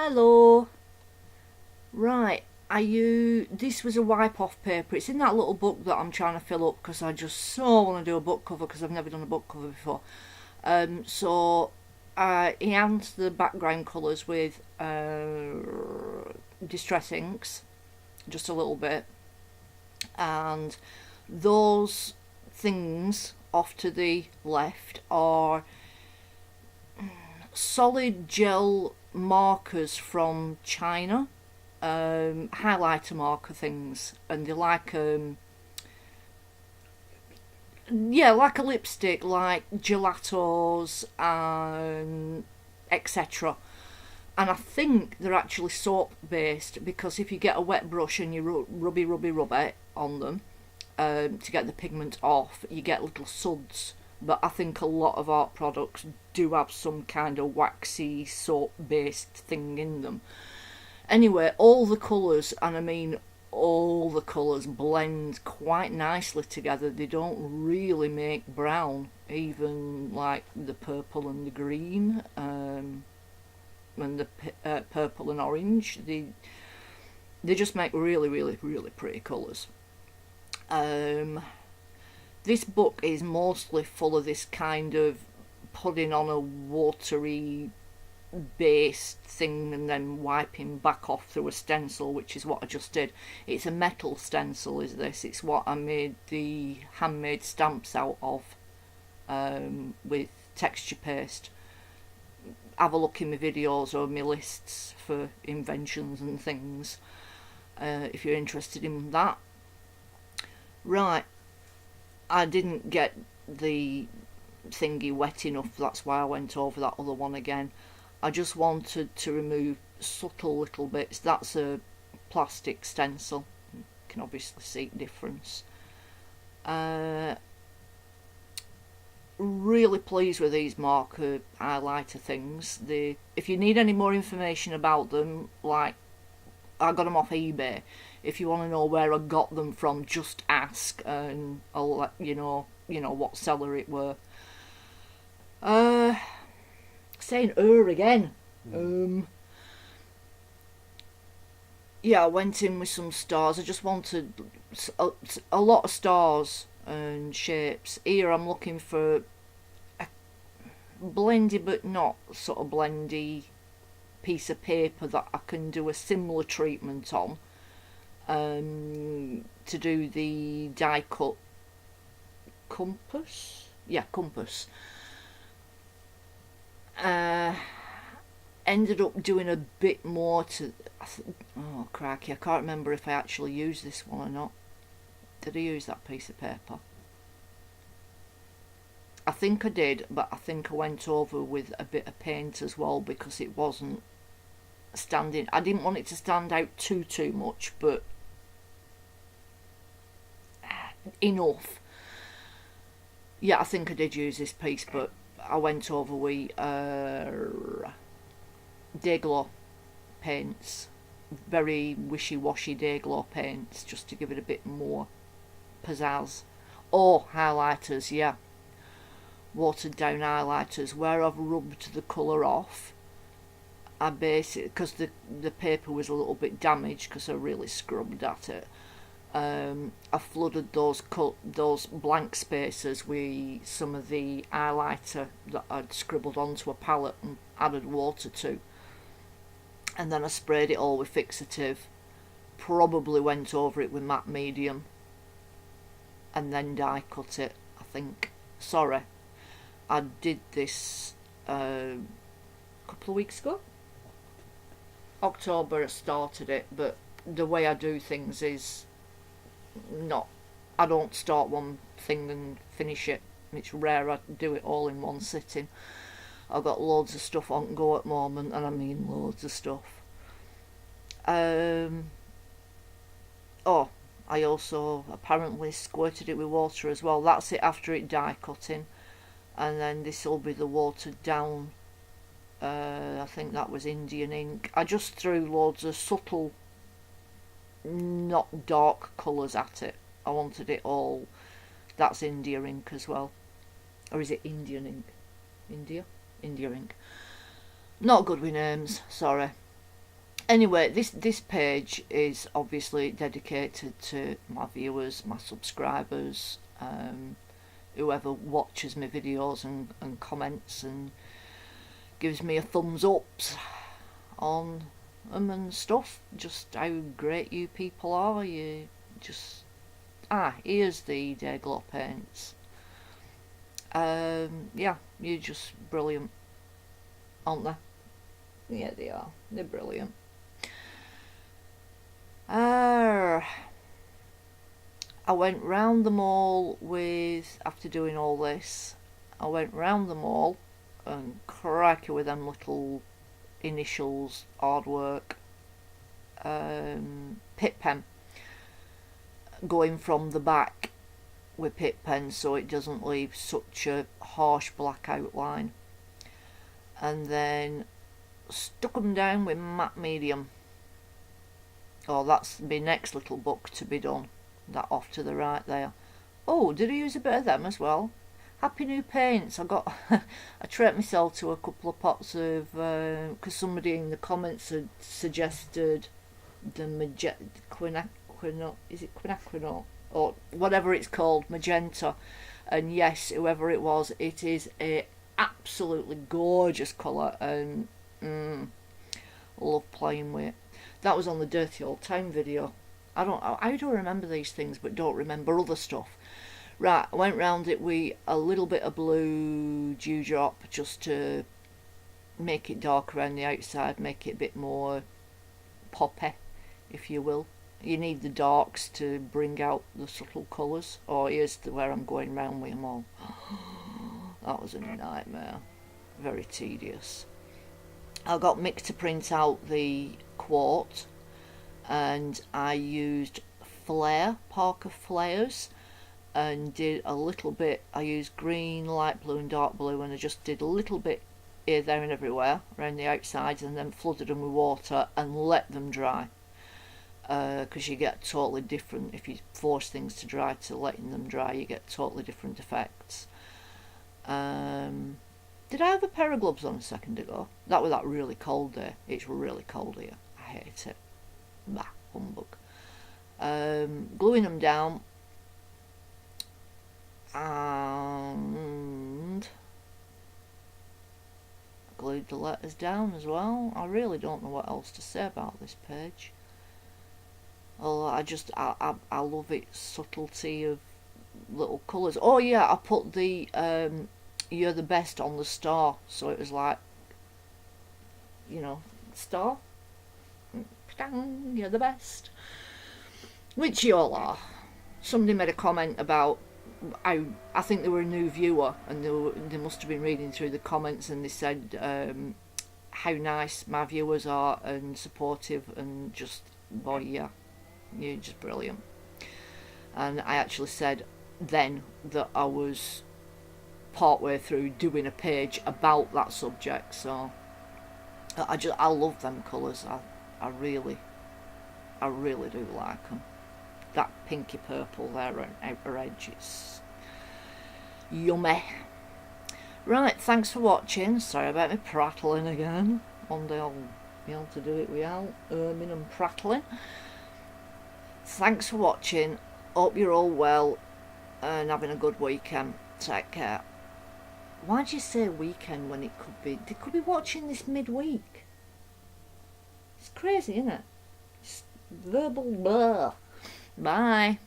Hello. Right, this was a wipe off paper. It's in that little book that I'm trying to fill up because I just so want to do a book cover because I've never done a book cover before. So I enhanced the background colours with distress inks, just a little bit, and those things off to the left are solid gel markers from China, highlighter marker things, and they like like a lipstick, like gelatos and etc. And I think they're actually soap based because if you get a wet brush and you rub it on them to get the pigment off, you get little suds. But I think a lot of art products do have some kind of waxy soap based thing in them. Anyway, all the colours, and I mean all the colours, blend quite nicely together. They don't really make brown, even like the purple and the green, and the purple and orange. They just make really, really, really pretty colours. This book is mostly full of this kind of putting on a watery based thing and then wiping back off through a stencil, which is what I just did. It's a metal stencil, is this. It's what I made the handmade stamps out of, with texture paste. Have a look in my videos or my lists for inventions and things, if you're interested in that. Right, I didn't get the thingy wet enough, that's why I went over that other one again. I just wanted to remove subtle little bits. That's a plastic stencil. You can obviously see the difference. Really pleased with these marker highlighter things. If you need any more information about them, like I got them off eBay. If you want to know where I got them from, just ask, and I'll let you know what seller it were. Saying again. Yeah, I went in with some stars. I just wanted a lot of stars and shapes. Here I'm looking for a blendy but not sort of blendy piece of paper that I can do a similar treatment on, to do the die cut compass. Yeah, compass. Ended up doing a bit more to. Oh crikey! I can't remember if I actually used this one or not. Did I use that piece of paper? I think I did, but I think I went over with a bit of paint as well because it wasn't standing. I didn't want it to stand out too much, but enough. Yeah, I think I did use this piece, but I went over with Dayglow paints, very wishy-washy Dayglow paints, just to give it a bit more pizzazz. Or highlighters, yeah, watered down highlighters. Where I've rubbed the colour off, I basically, because the paper was a little bit damaged because I really scrubbed at it, I flooded those blank spaces with some of the highlighter that I'd scribbled onto a palette and added water to, and then I sprayed it all with fixative, probably went over it with matte medium, and then die cut it, I think. Sorry, I did this a couple of weeks ago. October I started it, but the way I do things is not, I don't start one thing and finish it. It's rare I do it all in one sitting. I've got loads of stuff on go at the moment, and I mean loads of stuff. I also apparently squirted it with water as well. That's it after it die cutting, and then this will be the watered down. I think that was Indian ink. I just threw loads of subtle, not dark colours at it. I wanted it all. That's India ink as well. Or is it Indian ink? India ink. Not good with names, sorry. Anyway, this page is obviously dedicated to my viewers, my subscribers, whoever watches my videos and comments and gives me a thumbs up on them and stuff. Just how great you people are. You just here's the Dayglow paints. Yeah, you're just brilliant, aren't they? Yeah, they are. They're brilliant. I went round them all after doing all this, I went round them all and crikey with them little initials, hard work, pit pen, going from the back with pit pen so it doesn't leave such a harsh black outline, and then stuck them down with matte medium. Oh, that's my next little book to be done, that off to the right there. Oh, did I use a bit of them as well? Happy New Paints. I got I treated myself to a couple of pots of because somebody in the comments had suggested the quinacridone or whatever it's called, magenta, and yes, whoever it was, it is a absolutely gorgeous colour, and love playing with it. That was on the Dirty Old Time video. I don't remember these things, but don't remember other stuff. Right, I went round it with a little bit of blue dewdrop just to make it dark around the outside, make it a bit more poppy, if you will. You need the darks to bring out the subtle colours. Oh, here's where I'm going round with them all. That was a nightmare. Very tedious. I got Mick to print out the quote, and I used Parker flares, and did a little bit. I used green, light blue and dark blue, and I just did a little bit here, there and everywhere around the outsides, and then flooded them with water and let them dry, because you get totally different if you force things to dry to letting them dry. You get totally different effects. Did I have a pair of gloves on a second ago? That was that really cold day. It's really cold here. I hate it. Bah, humbug. Gluing them down, and glued the letters down as well. I really don't know what else to say about this page. Oh, I love its subtlety of little colours. Oh yeah, I put the you're the best on the star, so it was like, you know, star, you're the best, which you all are. Somebody made a comment about I think they were a new viewer, and they must have been reading through the comments, and they said how nice my viewers are and supportive, and just, boy, yeah, you're just brilliant. And I actually said then that I was partway through doing a page about that subject, so I love them colours. I really do like them. That pinky purple there on outer edge, it's yummy. Right, thanks for watching. Sorry about me prattling again. One day I'll be able to do it without erming and prattling. Thanks for watching. Hope you're all well and having a good weekend. Take care. Why do you say weekend when it could be? They could be watching this midweek. It's crazy, isn't it? It's verbal blur. Bye.